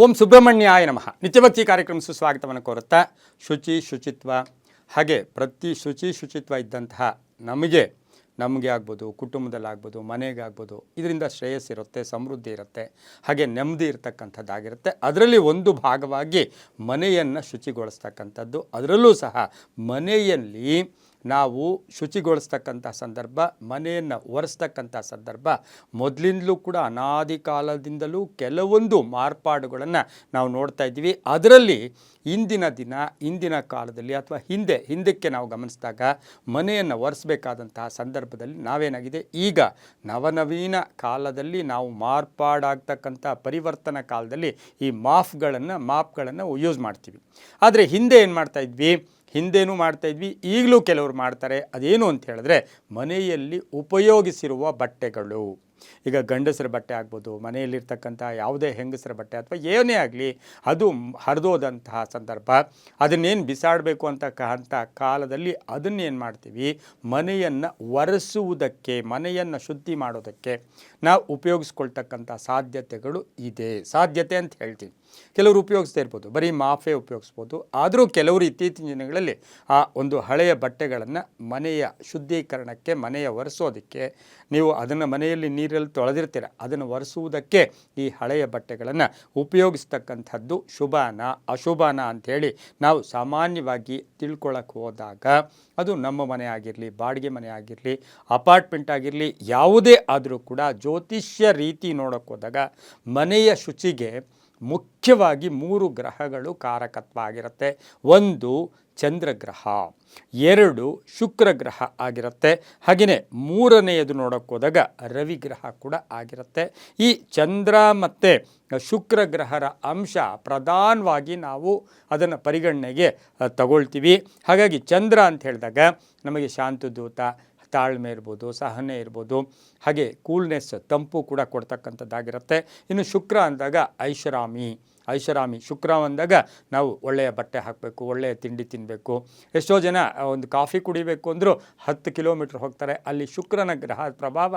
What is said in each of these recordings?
ಓಂ ಸುಬ್ರಹ್ಮಣ್ಯಾಯ ನಮಃ. ನಿತ್ಯಭಕ್ತಿ ಕಾರ್ಯಕ್ರಮ ಸುಸ್ವಾಗತವನ್ನು ಕೋರುತ್ತಾ ಶುಚಿತ್ವ ಹಾಗೆ ಪ್ರತಿ ಶುಚಿತ್ವ ಇದ್ದಂತಹ ನಮಗೆ ಆಗ್ಬೋದು, ಕುಟುಂಬದಲ್ಲಾಗ್ಬೋದು, ಮನೆಗಾಗ್ಬೋದು, ಇದರಿಂದ ಶ್ರೇಯಸ್ಸಿರುತ್ತೆ, ಸಮೃದ್ಧಿ ಇರುತ್ತೆ, ಹಾಗೆ ನೆಮ್ಮದಿ ಇರತಕ್ಕಂಥದ್ದಾಗಿರುತ್ತೆ. ಅದರಲ್ಲಿ ಒಂದು ಭಾಗವಾಗಿ ಮನೆಯನ್ನು ಶುಚಿಗೊಳಿಸ್ತಕ್ಕಂಥದ್ದು. ಅದರಲ್ಲೂ ಸಹ ಮನೆಯಲ್ಲಿ ನಾವು ಶುಚಿಗೊಳಿಸ್ತಕ್ಕಂಥ ಸಂದರ್ಭ, ಮನೆಯನ್ನು ಒರೆಸ್ತಕ್ಕಂಥ ಸಂದರ್ಭ ಮೊದಲಿಂದಲೂ ಕೂಡ ಅನಾದಿ ಕಾಲದಿಂದಲೂ ಕೆಲವೊಂದು ಮಾರ್ಪಾಡುಗಳನ್ನು ನಾವು ನೋಡ್ತಾ ಇದ್ದೀವಿ. ಅದರಲ್ಲಿ ಇಂದಿನ ಕಾಲದಲ್ಲಿ ಅಥವಾ ಹಿಂದಕ್ಕೆ ನಾವು ಗಮನಿಸಿದಾಗ ಮನೆಯನ್ನು ಒರೆಸಬೇಕಾದಂತಹ ಸಂದರ್ಭದಲ್ಲಿ ನಾವೇನಾಗಿದೆ, ಈಗ ನವನವೀನ ಕಾಲದಲ್ಲಿ ನಾವು ಮಾರ್ಪಾಡಾಗ್ತಕ್ಕಂಥ ಪರಿವರ್ತನಾ ಕಾಲದಲ್ಲಿ ಈ ಮಾಪ್ಗಳನ್ನು ಯೂಸ್ ಮಾಡ್ತೀವಿ. ಆದರೆ ಹಿಂದೆ ಏನು ಮಾಡ್ತಾ ಇದ್ವಿ, ಹಿಂದೇನೂ ಮಾಡ್ತಾಯಿದ್ವಿ, ಈಗಲೂ ಕೆಲವರು ಮಾಡ್ತಾರೆ. ಅದೇನು ಅಂತ ಹೇಳಿದ್ರೆ, ಮನೆಯಲ್ಲಿ ಉಪಯೋಗಿಸಿರುವ ಬಟ್ಟೆಗಳು, ಈಗ ಗಂಡಸರ ಬಟ್ಟೆ ಆಗ್ಬೋದು, ಮನೆಯಲ್ಲಿರ್ತಕ್ಕಂಥ ಯಾವುದೇ ಹೆಂಗಸರ ಬಟ್ಟೆ ಅಥವಾ ಏನೇ ಆಗಲಿ, ಅದು ಹರಿದೋದಂತಹ ಸಂದರ್ಭ, ಅದನ್ನೇನು ಬಿಸಾಡಬೇಕು ಅಂತಕ್ಕಂಥ ಕಾಲದಲ್ಲಿ ಅದನ್ನೇನು ಮಾಡ್ತೀವಿ, ಮನೆಯನ್ನು ಒರೆಸುವುದಕ್ಕೆ, ಮನೆಯನ್ನು ಶುದ್ಧಿ ಮಾಡೋದಕ್ಕೆ ನಾವು ಉಪಯೋಗಿಸ್ಕೊಳ್ತಕ್ಕಂಥ ಸಾಧ್ಯತೆಗಳು ಇದೆ. ಸಾಧ್ಯತೆ ಅಂತ ಹೇಳ್ತೀವಿ. ಕೆಲವರು ಉಪಯೋಗಿಸ್ತಾ ಇರ್ಬೋದು, ಬರೀ ಮಾಫೇ ಉಪಯೋಗಿಸ್ಬೋದು. ಆದರೂ ಕೆಲವರು ಇತ್ತೀಚಿನ ದಿನಗಳಲ್ಲಿ ಆ ಒಂದು ಹಳೆಯ ಬಟ್ಟೆಗಳನ್ನು ಮನೆಯ ಶುದ್ಧೀಕರಣಕ್ಕೆ, ಮನೆಯ ಒರೆಸೋದಕ್ಕೆ, ನೀವು ಅದನ್ನು ಮನೆಯಲ್ಲಿ ನೀರಲ್ಲಿ ತೊಳೆದಿರ್ತೀರ, ಅದನ್ನು ಒರೆಸುವುದಕ್ಕೆ ಈ ಹಳೆಯ ಬಟ್ಟೆಗಳನ್ನು ಉಪಯೋಗಿಸ್ತಕ್ಕಂಥದ್ದು ಶುಭಾನ ಅಶುಭಾನ ಅಂಥೇಳಿ ನಾವು ಸಾಮಾನ್ಯವಾಗಿ ತಿಳ್ಕೊಳ್ಳೋಕೆ ಹೋದಾಗ, ಅದು ನಮ್ಮ ಮನೆ ಆಗಿರಲಿ, ಬಾಡಿಗೆ ಮನೆ ಆಗಿರಲಿ, ಅಪಾರ್ಟ್ಮೆಂಟ್ ಆಗಿರಲಿ, ಯಾವುದೇ ಆದರೂ ಕೂಡ ಜ್ಯೋತಿಷ್ಯ ರೀತಿ ನೋಡೋಕೆ ಹೋದಾಗ ಮನೆಯ ಶುಚಿಗೆ ಮುಖ್ಯವಾಗಿ 3 ಗ್ರಹಗಳು ಕಾರಕತ್ವ ಆಗಿರುತ್ತೆ. 1 ಚಂದ್ರಗ್ರಹ, 2 ಶುಕ್ರ ಗ್ರಹ ಆಗಿರುತ್ತೆ, ಹಾಗೆಯೇ 3ನೇದು ನೋಡೋಕೆ ಹೋದಾಗ ರವಿ ಗ್ರಹ ಕೂಡ ಆಗಿರುತ್ತೆ. ಈ ಚಂದ್ರ ಮತ್ತು ಶುಕ್ರ ಗ್ರಹರ ಅಂಶ ಪ್ರಧಾನವಾಗಿ ನಾವು ಅದನ್ನು ಪರಿಗಣನೆಗೆ ತಗೊಳ್ತೀವಿ. ಹಾಗಾಗಿ ಚಂದ್ರ ಅಂತ ಹೇಳಿದಾಗ ನಮಗೆ ಶಾಂತದೂತ, ತಾಳ್ಮೆ ಇರ್ಬೋದು, ಸಹನೆ ಇರ್ಬೋದು, ಹಾಗೆ ಕೂಲ್ನೆಸ್, ತಂಪು ಕೂಡ ಕೊಡ್ತಕ್ಕಂಥದ್ದಾಗಿರುತ್ತೆ. ಇನ್ನು ಶುಕ್ರ ಅಂದಾಗ ಐಷಾರಾಮಿ ಶುಕ್ರ ಅಂದಾಗ ನಾವು ಒಳ್ಳೆಯ ಬಟ್ಟೆ ಹಾಕಬೇಕು, ಒಳ್ಳೆಯ ತಿಂಡಿ ತಿನ್ನಬೇಕು. ಎಷ್ಟೋ ಜನ ಒಂದು ಕಾಫಿ ಕುಡಿಬೇಕು ಅಂದರೂ 10 ಕಿಲೋಮೀಟ್ರ್ ಹೋಗ್ತಾರೆ. ಅಲ್ಲಿ ಶುಕ್ರನ ಗ್ರಹ ಪ್ರಭಾವ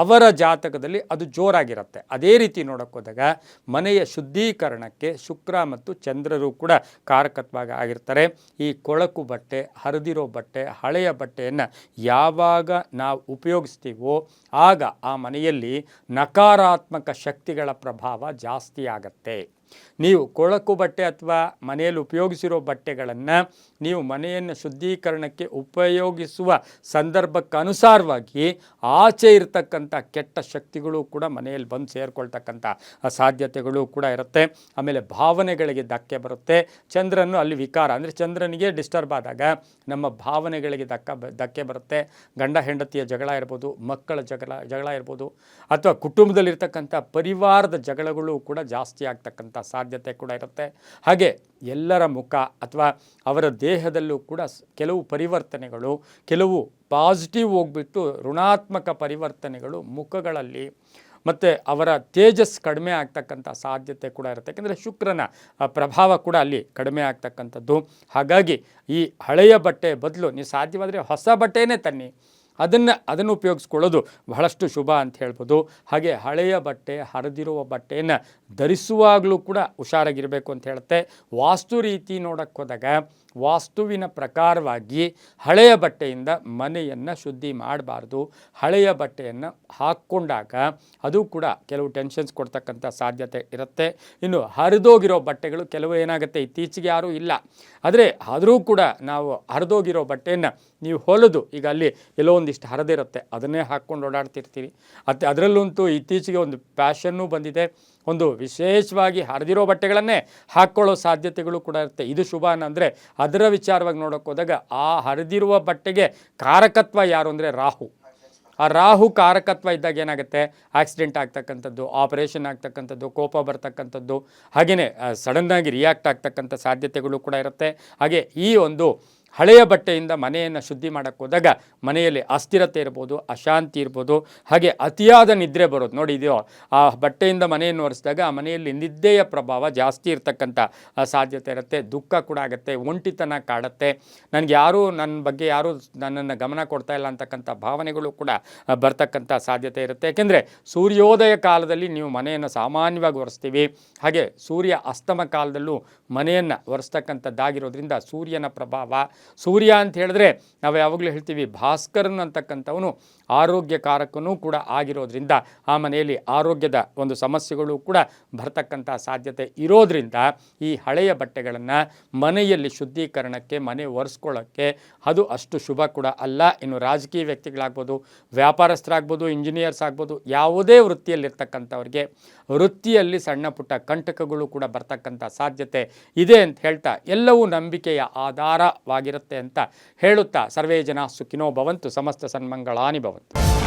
ಅವರ ಜಾತಕದಲ್ಲಿ ಅದು ಜೋರಾಗಿರುತ್ತೆ. ಅದೇ ರೀತಿ ನೋಡೋಕೆ ಹೋದಾಗ ಮನೆಯ ಶುದ್ಧೀಕರಣಕ್ಕೆ ಶುಕ್ರ ಮತ್ತು ಚಂದ್ರರು ಕೂಡ ಕಾರಕತ್ವ ಆಗಿರ್ತಾರೆ. ಈ ಕೊಳಕು ಬಟ್ಟೆ, ಹರಿದಿರೋ ಬಟ್ಟೆ, ಹಳೆಯ ಬಟ್ಟೆಯನ್ನು ಯಾವಾಗ ನಾವು ಉಪಯೋಗಿಸ್ತೀವೋ ಆಗ ಆ ಮನೆಯಲ್ಲಿ ನಕಾರಾತ್ಮಕ ಶಕ್ತಿಗಳ ಪ್ರಭಾವ ಜಾಸ್ತಿ ಆಗತ್ತೆ. ನೀವು ಕೊಳಕು ಬಟ್ಟೆ ಅಥವಾ ಮನೆಯಲ್ಲಿ ಉಪಯೋಗಿಸಿರೋ ಬಟ್ಟೆಗಳನ್ನು ನೀವು ಮನೆಯನ್ನು ಶುದ್ಧೀಕರಣಕ್ಕೆ ಉಪಯೋಗಿಸುವ ಸಂದರ್ಭಕ್ಕನುಸಾರವಾಗಿ ಆಚೆ ಇರತಕ್ಕಂಥ ಕೆಟ್ಟ ಶಕ್ತಿಗಳು ಕೂಡ ಮನೆಯಲ್ಲಿ ಬಂದು ಸೇರಿಕೊಳ್ತಕ್ಕಂಥ ಸಾಧ್ಯತೆಗಳು ಕೂಡ ಇರುತ್ತೆ. ಆಮೇಲೆ ಭಾವನೆಗಳಿಗೆ ಧಕ್ಕೆ ಬರುತ್ತೆ. ಚಂದ್ರನು ಅಲ್ಲಿ ವಿಕಾರ, ಅಂದರೆ ಚಂದ್ರನಿಗೆ ಡಿಸ್ಟರ್ಬ್ ಆದಾಗ ನಮ್ಮ ಭಾವನೆಗಳಿಗೆ ಧಕ್ಕೆ ಬರುತ್ತೆ. ಗಂಡ ಹೆಂಡತಿಯ ಜಗಳ ಇರ್ಬೋದು, ಮಕ್ಕಳ ಜಗಳ ಇರ್ಬೋದು, ಅಥವಾ ಕುಟುಂಬದಲ್ಲಿರ್ತಕ್ಕಂಥ ಪರಿವಾರದ ಜಗಳಗಳು ಕೂಡ ಜಾಸ್ತಿ ಆಗ್ತಕ್ಕಂಥ ಸಾಧ್ಯತೆ ಕೂಡ ಇರುತ್ತೆ. ಹಾಗೆ ಎಲ್ಲರ ಮುಖ ಅಥವಾ ಅವರ ದೇಹದಲ್ಲೂ ಕೂಡ ಕೆಲವು ಪರಿವರ್ತನೆಗಳು, ಕೆಲವು ಪಾಸಿಟಿವ್ ಹೋಗ್ಬಿಟ್ಟು ಋಣಾತ್ಮಕ ಪರಿವರ್ತನೆಗಳು ಮುಖಗಳಲ್ಲಿ, ಮತ್ತು ಅವರ ತೇಜಸ್ ಕಡಿಮೆ ಆಗ್ತಕ್ಕಂಥ ಸಾಧ್ಯತೆ ಕೂಡ ಇರುತ್ತೆ. ಯಾಕೆಂದರೆ ಶುಕ್ರನ ಪ್ರಭಾವ ಕೂಡ ಅಲ್ಲಿ ಕಡಿಮೆ ಆಗ್ತಕ್ಕಂಥದ್ದು. ಹಾಗಾಗಿ ಈ ಹಳೆಯ ಬಟ್ಟೆ ಬದಲು ನೀವು ಸಾಧ್ಯವಾದರೆ ಹೊಸ ಬಟ್ಟೆನೇ ತನ್ನಿ, ಅದನ್ನು ಉಪಯೋಗಿಸ್ಕೊಳ್ಳೋದು ಬಹಳಷ್ಟು ಶುಭ ಅಂತ ಹೇಳ್ಬೋದು. ಹಾಗೆ ಹಳೆಯ ಬಟ್ಟೆ, ಹರಿದಿರುವ ಬಟ್ಟೆಯನ್ನು ಧರಿಸುವಾಗಲೂ ಕೂಡ ಹುಷಾರಾಗಿರಬೇಕು ಅಂತ ಹೇಳುತ್ತೆ. ವಾಸ್ತು ರೀತಿ ನೋಡೋಕ್ಕೆ ಹೋದಾಗ ವಾಸ್ತುವಿನ ಪ್ರಕಾರವಾಗಿ ಹಳೆಯ ಬಟ್ಟೆಯಿಂದ ಮನೆಯನ್ನು ಶುದ್ಧಿ ಮಾಡಬಾರ್ದು. ಹಳೆಯ ಬಟ್ಟೆಯನ್ನು ಹಾಕ್ಕೊಂಡಾಗ ಅದು ಕೂಡ ಕೆಲವು ಟೆನ್ಷನ್ಸ್ ಕೊಡ್ತಕ್ಕಂಥ ಸಾಧ್ಯತೆ ಇರುತ್ತೆ. ಇನ್ನು ಹರಿದೋಗಿರೋ ಬಟ್ಟೆಗಳು ಕೆಲವು ಏನಾಗುತ್ತೆ, ಇತ್ತೀಚೆಗೆ ಯಾರೂ ಇಲ್ಲ, ಆದರೂ ಕೂಡ ನಾವು ಹರಿದೋಗಿರೋ ಬಟ್ಟೆಯನ್ನು ನೀವು ಹೊಲಿದು, ಈಗ ಅಲ್ಲಿ ಎಲ್ಲೋ ಒಂದಿಷ್ಟು ಹರಿದಿರುತ್ತೆ, ಅದನ್ನೇ ಹಾಕ್ಕೊಂಡು ಓಡಾಡ್ತಿರ್ತೀರಿ. ಅದರಲ್ಲಂತೂ ಇತ್ತೀಚೆಗೆ ಒಂದು ಪ್ಯಾಷನ್ನೂ ಬಂದಿದೆ, ಒಂದು ವಿಶೇಷವಾಗಿ ಹರಿದಿರೋ ಬಟ್ಟೆಗಳನ್ನೇ ಹಾಕ್ಕೊಳ್ಳೋ ಸಾಧ್ಯತೆಗಳು ಕೂಡ ಇರುತ್ತೆ. ಇದು ಶುಭ ಅಂದರೆ ಅದರ ವಿಚಾರವಾಗಿ ನೋಡೋಕೆ ಹೋದಾಗ ಆ ಹರಿದಿರುವ ಬಟ್ಟೆಗೆ ಕಾರಕತ್ವ ಯಾರು ಅಂದರೆ ರಾಹು. ಆ ರಾಹು ಕಾರಕತ್ವ ಇದ್ದಾಗ ಏನಾಗುತ್ತೆ, ಆಕ್ಸಿಡೆಂಟ್ ಆಗ್ತಕ್ಕಂಥದ್ದು, ಆಪರೇಷನ್ ಆಗ್ತಕ್ಕಂಥದ್ದು, ಕೋಪ ಬರ್ತಕ್ಕಂಥದ್ದು, ಹಾಗೆಯೇ ಸಡನ್ನಾಗಿ ರಿಯಾಕ್ಟ್ ಆಗ್ತಕ್ಕಂಥ ಸಾಧ್ಯತೆಗಳು ಕೂಡ ಇರುತ್ತೆ. ಹಾಗೆ ಈ ಒಂದು ಹಳೆಯ ಬಟ್ಟೆಯಿಂದ ಮನೆಯನ್ನು ಶುದ್ಧಿ ಮಾಡೋಕ್ಕೆ ಹೋದಾಗ ಮನೆಯಲ್ಲಿ ಅಸ್ಥಿರತೆ ಇರ್ಬೋದು, ಅಶಾಂತಿ ಇರ್ಬೋದು, ಹಾಗೆ ಅತಿಯಾದ ನಿದ್ರೆ ಬರೋದು ನೋಡಿ. ಇದು ಆ ಬಟ್ಟೆಯಿಂದ ಮನೆಯನ್ನು ಒರೆಸಿದಾಗ ಆ ಮನೆಯಲ್ಲಿ ನಿದ್ದೆಯ ಪ್ರಭಾವ ಜಾಸ್ತಿ ಇರತಕ್ಕಂಥ ಸಾಧ್ಯತೆ ಇರುತ್ತೆ. ದುಃಖ ಕೂಡ ಆಗುತ್ತೆ, ಒಂಟಿತನ ಕಾಡುತ್ತೆ, ನನಗೆ ಯಾರೂ ನನ್ನ ಬಗ್ಗೆ ಯಾರೂ ನನ್ನನ್ನು ಗಮನ ಕೊಡ್ತಾ ಇಲ್ಲ ಅಂತಕ್ಕಂಥ ಭಾವನೆಗಳು ಕೂಡ ಬರ್ತಕ್ಕಂಥ ಸಾಧ್ಯತೆ ಇರುತ್ತೆ. ಯಾಕೆಂದರೆ ಸೂರ್ಯೋದಯ ಕಾಲದಲ್ಲಿ ನೀವು ಮನೆಯನ್ನು ಸಾಮಾನ್ಯವಾಗಿ ಒರೆಸ್ತೀವಿ, ಹಾಗೆ ಸೂರ್ಯ ಅಸ್ತಮ ಕಾಲದಲ್ಲೂ ಮನೆಯನ್ನು ಒರೆಸ್ತಕ್ಕಂಥದ್ದಾಗಿರೋದ್ರಿಂದ ಸೂರ್ಯನ ಪ್ರಭಾವ, ಸೂರ್ಯ ಅಂತ ಹೇಳಿದ್ರೆ ನಾವು ಯಾವಾಗಲೂ ಹೇಳ್ತೀವಿ ಭಾಸ್ಕರನ್ ಅಂತಕ್ಕಂಥವನು ಆರೋಗ್ಯಕಾರಕನೂ ಕೂಡ ಆಗಿರೋದ್ರಿಂದ ಆ ಮನೆಯಲ್ಲಿ ಆರೋಗ್ಯದ ಒಂದು ಸಮಸ್ಯೆಗಳು ಕೂಡ ಬರ್ತಕ್ಕಂಥ ಸಾಧ್ಯತೆ ಇರೋದ್ರಿಂದ ಈ ಹಳೆಯ ಬಟ್ಟೆಗಳನ್ನು ಮನೆಯಲ್ಲಿ ಶುದ್ಧೀಕರಣಕ್ಕೆ, ಮನೆ ಒರೆಸ್ಕೊಳ್ಳೋಕ್ಕೆ ಅದು ಅಷ್ಟು ಶುಭ ಕೂಡ ಅಲ್ಲ. ಇನ್ನು ರಾಜಕೀಯ ವ್ಯಕ್ತಿಗಳಾಗ್ಬೋದು, ವ್ಯಾಪಾರಸ್ಥರಾಗ್ಬೋದು, ಇಂಜಿನಿಯರ್ಸ್ ಆಗ್ಬೋದು, ಯಾವುದೇ ವೃತ್ತಿಯಲ್ಲಿರ್ತಕ್ಕಂಥವ್ರಿಗೆ ವೃತ್ತಿಯಲ್ಲಿ ಸಣ್ಣ ಪುಟ್ಟ ಕಂಟಕಗಳು ಕೂಡ ಬರ್ತಕ್ಕಂಥ ಸಾಧ್ಯತೆ ಇದೆ ಅಂತ ಹೇಳ್ತಾ ಎಲ್ಲವೂ ನಂಬಿಕೆಯ ಆಧಾರವಾಗಿರುತ್ತೆ ಅಂತ ಹೇಳುತ್ತಾ ಸರ್ವೇ ಜನ ಸುಖಿನೋ ಭವಂತು, ಸಮಸ್ತ ಸನ್ಮಂಗಳಾನಿ ಭವಂತು.